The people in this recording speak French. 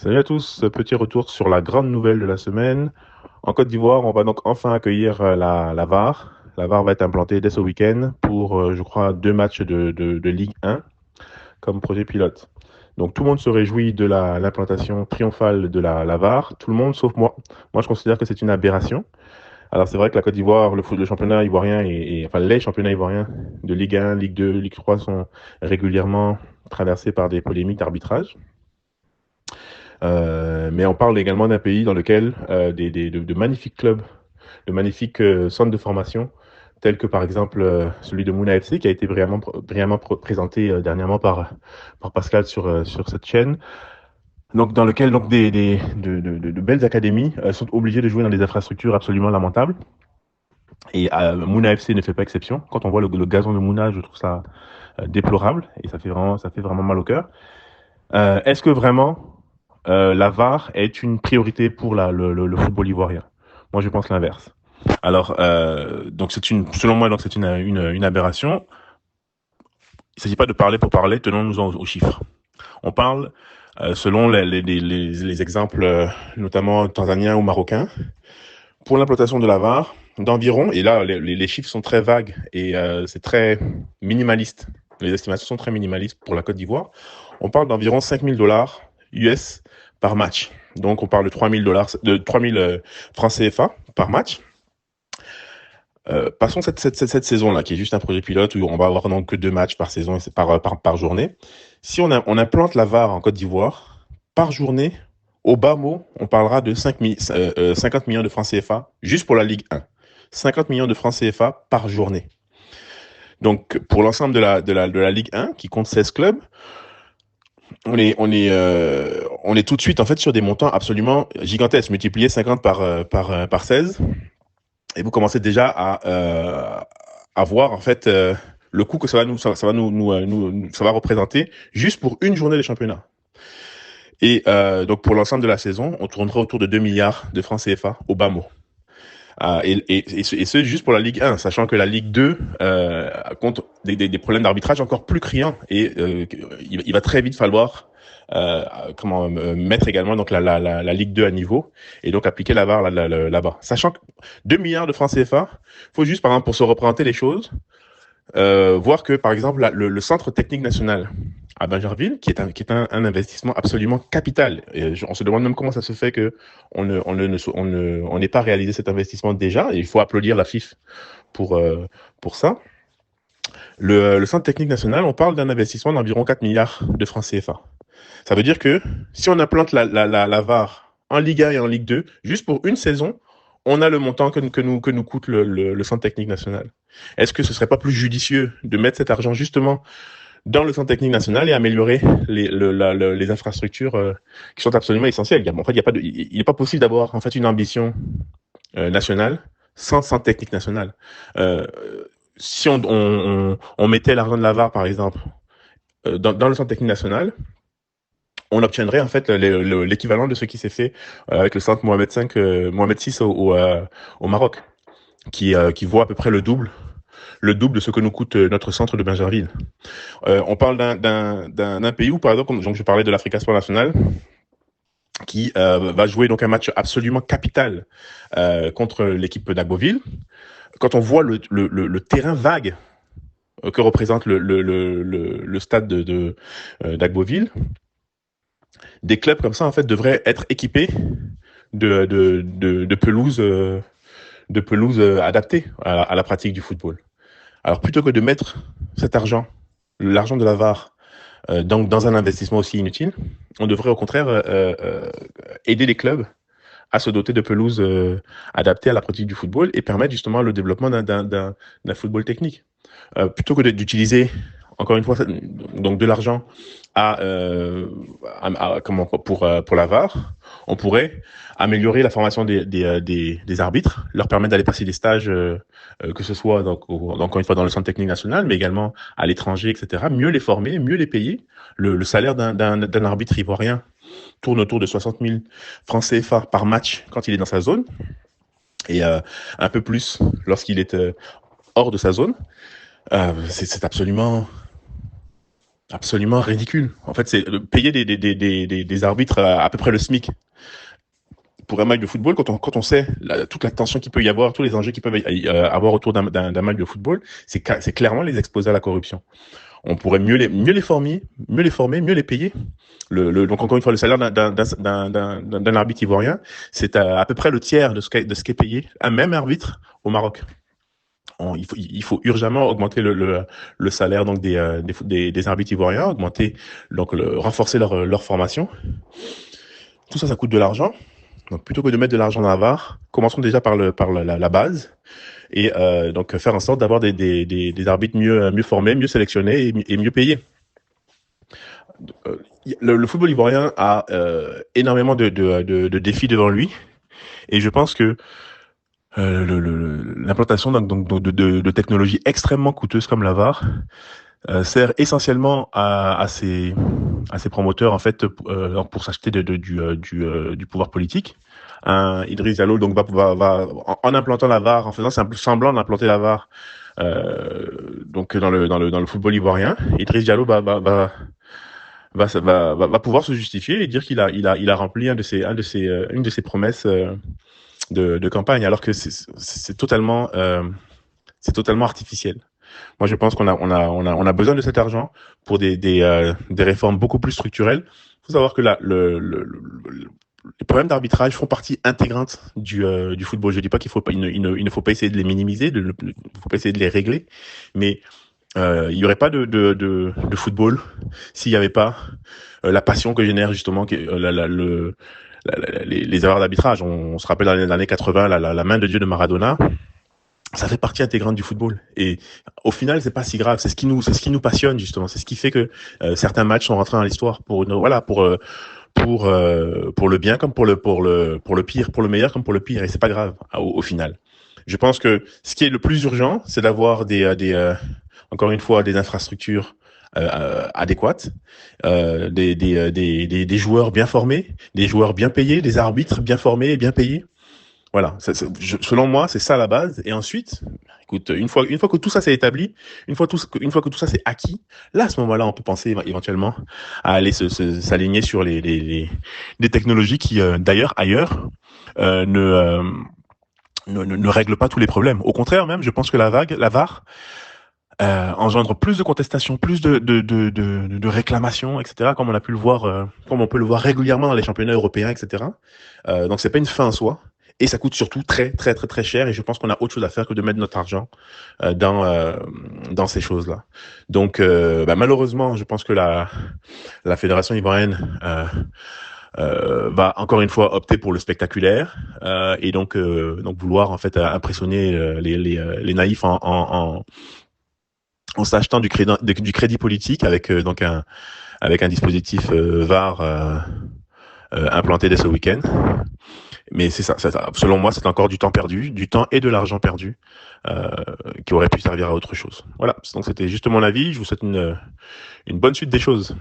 Salut à tous, petit retour sur la grande nouvelle de la semaine. En Côte d'Ivoire, on va donc enfin accueillir la VAR. La VAR va être implantée dès ce week-end pour, je crois, 2 matchs de Ligue 1 comme projet pilote. Donc tout le monde se réjouit de l'implantation triomphale de la VAR, tout le monde sauf moi. Moi, je considère que c'est une aberration. Alors c'est vrai que la Côte d'Ivoire, le championnat ivoirien enfin les championnats ivoiriens de Ligue 1, Ligue 2, Ligue 3 sont régulièrement traversés par des polémiques d'arbitrage. Mais on parle également d'un pays dans lequel de magnifiques clubs, de magnifiques centres de formation, tels que par exemple celui de Mouna FC, qui a été brillamment présenté dernièrement par Pascal sur cette chaîne. Donc, dans lequel donc, de belles académies sont obligées de jouer dans des infrastructures absolument lamentables. Et Mouna FC ne fait pas exception. Quand on voit le gazon de Mouna, je trouve ça déplorable et ça fait vraiment mal au cœur. Est-ce que vraiment la VAR est une priorité pour le football ivoirien? Moi, je pense l'inverse. Alors, donc selon moi, donc c'est une aberration. Il ne s'agit pas de parler pour parler, tenons-nous aux chiffres. On parle, selon les exemples, notamment tanzaniens ou marocains, pour l'implantation de la VAR, d'environ, et là, les chiffres sont très vagues et c'est très minimaliste. Les estimations sont très minimalistes pour la Côte d'Ivoire. On parle d'environ 5 000 dollars US par match. Donc, on parle de 3 000 dollars, de 3 000 francs CFA par match. Passons cette saison-là, qui est juste un projet pilote où on va avoir donc que 2 matchs par saison et c'est par journée. Si on implante la VAR en Côte d'Ivoire, par journée, au bas mot, on parlera de 50 millions de francs CFA juste pour la Ligue 1. 50 millions de francs CFA par journée. Donc, pour l'ensemble de la Ligue 1, qui compte 16 clubs, on est tout de suite en fait sur des montants absolument gigantesques. Multiplier 50 par 16, et vous commencez déjà à voir en fait le coût que ça va représenter juste pour une journée de championnat. Et donc pour l'ensemble de la saison, on tournera autour de 2 milliards de francs CFA au bas mot. Et ce, juste pour la Ligue 1, sachant que la Ligue 2 compte des problèmes d'arbitrage encore plus criants. Et il va très vite falloir mettre également donc la Ligue 2 à niveau et donc appliquer la VAR là-bas. Sachant que 2 milliards de francs CFA, faut juste, par exemple, pour se représenter les choses, voir que, par exemple, le Centre technique national à Bingerville, qui est un investissement absolument capital. Et on se demande même comment ça se fait que on n'ait pas réalisé cet investissement déjà. Et il faut applaudir la FIF pour ça. Le Centre technique national, on parle d'un investissement d'environ 4 milliards de francs CFA. Ça veut dire que si on implante la VAR en Ligue 1 et en Ligue 2, juste pour une saison, on a le montant que nous coûte le Centre technique national. Est-ce que ce serait pas plus judicieux de mettre cet argent justement dans le Centre technique national et améliorer les infrastructures qui sont absolument essentielles? En fait, il n'est pas possible d'avoir en fait une ambition nationale sans Centre technique national. Euh, si on mettait l'argent de la VAR, par exemple, dans le Centre technique national, on obtiendrait en fait l'équivalent de ce qui s'est fait avec le centre Mohamed VI au Maroc, qui vaut à peu près le double de ce que nous coûte notre centre de Bingerville. On parle d'un pays où, par exemple, donc je parlais de l'Africa Sport National, qui va jouer donc un match absolument capital contre l'équipe d'Agboville. Quand on voit le terrain vague que représente le stade d'Agboville, des clubs comme ça en fait devraient être équipés de pelouses adaptées à la pratique du football. Alors plutôt que de mettre cet argent, l'argent de la VAR, dans un investissement aussi inutile, on devrait au contraire aider les clubs à se doter de pelouses adaptées à la pratique du football et permettre justement le développement d'un football technique. Plutôt que d'utiliser, encore une fois, donc de l'argent pour la VAR, on pourrait améliorer la formation des arbitres, leur permettre d'aller passer des stages, que ce soit donc, encore une fois dans le centre technique national, mais également à l'étranger, etc. Mieux les former, mieux les payer. Le salaire d'un arbitre ivoirien tourne autour de 60 000 francs CFA par match quand il est dans sa zone, et un peu plus lorsqu'il est hors de sa zone. C'est absolument Absolument ridicule. En fait, c'est payer des arbitres à peu près le SMIC pour un match de football, quand on sait toute la tension qu'il peut y avoir, tous les enjeux qu'il peut avoir autour d'un match de football, c'est clairement les exposer à la corruption. On pourrait mieux les former, mieux les payer. Donc encore une fois, le salaire d'un arbitre ivoirien, c'est à peu près le tiers de ce qu'est payé un même arbitre au Maroc. Il faut urgemment augmenter le salaire donc des arbitres ivoiriens, renforcer leur formation. Tout ça, ça coûte de l'argent. Donc plutôt que de mettre de l'argent dans la VAR, commençons déjà par la base et donc faire en sorte d'avoir des arbitres mieux formés, mieux sélectionnés et mieux payés. Le football ivoirien a énormément de défis devant lui et je pense que l'implantation de technologies extrêmement coûteuses comme la VAR sert essentiellement à ces promoteurs en fait pour s'acheter du pouvoir politique. Idriss Diallo donc va en implantant la VAR, en faisant semblant d'implanter la VAR donc dans le football ivoirien, Idriss Diallo va pouvoir se justifier et dire qu'il a rempli une de ses promesses de campagne, alors que c'est totalement artificiel. Moi, je pense qu'on a besoin de cet argent pour des réformes beaucoup plus structurelles. Il faut savoir que les problèmes d'arbitrage font partie intégrante du football. Je dis pas il ne faut pas essayer de les minimiser, il ne faut pas essayer de les régler, mais il y aurait pas de football s'il n'y avait pas la passion que génère justement les erreurs d'arbitrage. On se rappelle dans les années 80 la main de Dieu de Maradona. Ça fait partie intégrante du football. Et au final, c'est pas si grave. C'est ce qui nous passionne justement. C'est ce qui fait que certains matchs sont rentrés dans l'histoire pour le bien comme pour le pire, pour le meilleur comme pour le pire. Et c'est pas grave au final. Je pense que ce qui est le plus urgent, c'est d'avoir encore une fois, des infrastructures adéquates, des joueurs bien formés, des joueurs bien payés, des arbitres bien formés et bien payés. Voilà, selon moi, c'est ça la base. Et ensuite, écoute, une fois que tout ça s'est établi, une fois que tout ça s'est acquis, là, à ce moment-là, on peut penser éventuellement à aller s'aligner sur des technologies qui, d'ailleurs, ailleurs, ne règlent pas tous les problèmes. Au contraire, même, je pense que la VAR, engendre plus de contestations, plus de réclamations, etc. Comme comme on peut le voir régulièrement dans les championnats européens, etc. Donc c'est pas une fin en soi. Et ça coûte surtout très très très très cher. Et je pense qu'on a autre chose à faire que de mettre notre argent dans ces choses-là. Donc malheureusement, je pense que la fédération ivoirienne va encore une fois opter pour le spectaculaire et donc vouloir en fait impressionner les naïfs en s'achetant du crédit politique avec avec un dispositif VAR implanté dès ce week-end. Mais c'est ça, selon moi, c'est encore du temps perdu, du temps et de l'argent perdu euh, qui aurait pu servir à autre chose. Voilà, donc c'était juste mon avis. Je vous souhaite une bonne suite des choses.